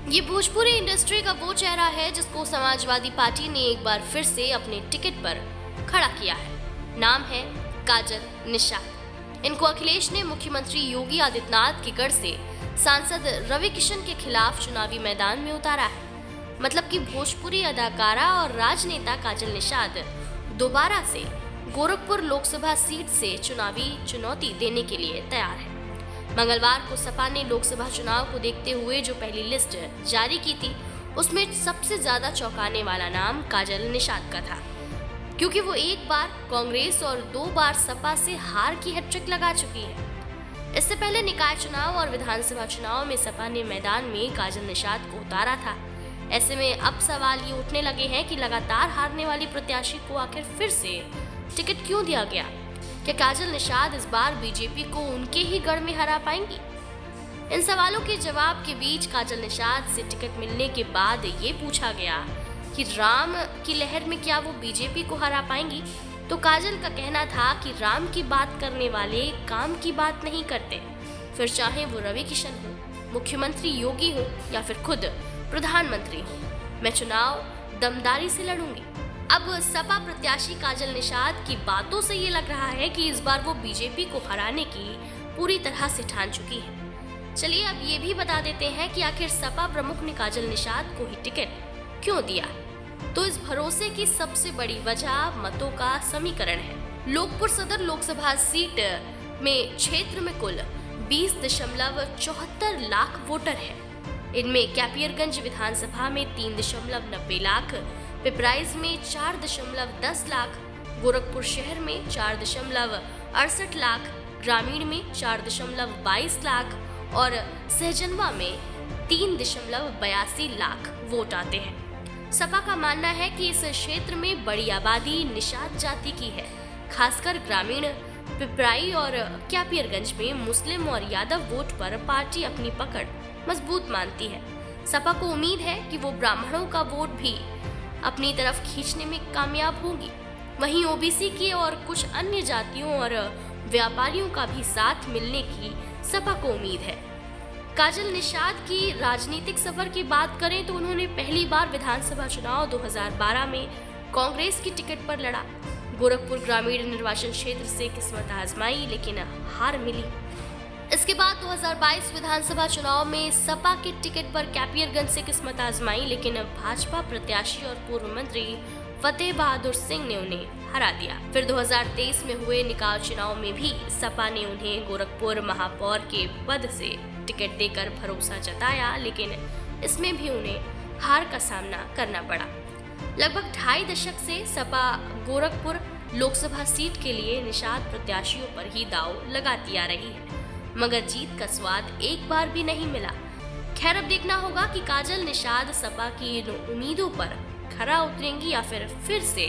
ये भोजपुरी इंडस्ट्री का वो चेहरा है जिसको समाजवादी पार्टी ने एक बार फिर से अपने टिकट पर खड़ा किया है। नाम है काजल निषाद। इनको अखिलेश ने मुख्यमंत्री योगी आदित्यनाथ के गढ़ से सांसद रवि किशन के खिलाफ चुनावी मैदान में उतारा है। मतलब कि भोजपुरी अदाकारा और राजनेता काजल निषाद दोबारा से गोरखपुर लोकसभा सीट से चुनावी चुनौती देने के लिए तैयार है। मंगलवार को सपा ने लोकसभा चुनाव को देखते हुए जो पहली लिस्ट जारी की थी, उसमें सबसे ज्यादा चौंकाने वाला नाम काजल निषाद का था, क्योंकि वो एक बार कांग्रेस और 2 बार सपा से हार की हैट्रिक लगा चुकी है। इससे पहले निकाय चुनाव और विधानसभा चुनाव में सपा ने मैदान में काजल निषाद को उतारा था। ऐसे में अब सवाल ये उठने लगे हैं कि लगातार हारने वाली प्रत्याशी को आखिर फिर से टिकट क्यों दिया गया? क्या काजल निषाद इस बार बीजेपी को उनके ही गढ़ में हरा पाएंगी? इन सवालों के जवाब के बीच काजल निषाद से टिकट मिलने के बाद ये पूछा गया कि राम की लहर में क्या वो बीजेपी को हरा पाएंगी, तो काजल का कहना था कि राम की बात करने वाले काम की बात नहीं करते, फिर चाहे वो रवि किशन हो, मुख्यमंत्री योगी हो या फिर खुद प्रधानमंत्री हो, मैं चुनाव दमदारी से लड़ूंगी। अब सपा प्रत्याशी काजल निषाद की बातों से ये लग रहा है कि इस बार वो बीजेपी को हराने की पूरी तरह से ठान चुकी है। चलिए अब ये भी बता देते हैं कि आखिर सपा प्रमुख ने काजल निषाद को ही टिकट क्यों दिया। तो इस भरोसे की सबसे बड़ी वजह मतों का समीकरण है। लोकपुर सदर लोकसभा सीट में क्षेत्र में कुल 20.74 लाख वोटर हैं। इनमे68 कैपियरगंज विधानसभा में 3.90 लाख, पिपराइज में 4.10 लाख, गोरखपुर शहर में 4.68 लाख, ग्रामीण में 4.22 लाख और सहजनवा में 3.82 लाख वोट आते हैं। सपा का मानना है कि इस क्षेत्र में बड़ी आबादी निषाद जाति की है। खासकर ग्रामीण पिपराई और कैपियरगंज में मुस्लिम और यादव वोट पर पार्टी अपनी पकड़ मजबूत मानती है। सपा को उम्मीद है कि वो ब्राह्मणों का वोट भी अपनी तरफ खींचने में कामयाब होगी। वहीं ओबीसी के और कुछ अन्य जातियों और व्यापारियों का भी साथ मिलने की सपा को उम्मीद है। काजल निषाद की राजनीतिक सफर की बात करें तो उन्होंने पहली बार विधानसभा चुनाव 2012 में कांग्रेस की टिकट पर लड़ा। गोरखपुर ग्रामीण निर्वाचन क्षेत्र से किस्मत आजमाई, लेकिन हार मिली। इसके बाद 2022 विधानसभा चुनाव में सपा के टिकट पर कैपियरगंज से किस्मत आजमाई, लेकिन भाजपा प्रत्याशी और पूर्व मंत्री फतेह बहादुर सिंह ने उन्हें हरा दिया। फिर 2023 में हुए निकाय चुनाव में भी सपा ने उन्हें गोरखपुर महापौर के पद से टिकट देकर भरोसा जताया, लेकिन इसमें भी उन्हें हार का सामना करना पड़ा। लगभग 2.5 दशक से सपा गोरखपुर लोकसभा सीट के लिए निषाद प्रत्याशियों पर ही दांव लगाती आ रही है, मगर जीत का स्वाद एक बार भी नहीं मिला। खैर अब देखना होगा कि काजल निषाद सपा की इन उम्मीदों पर खरा उतरेंगी या फिर से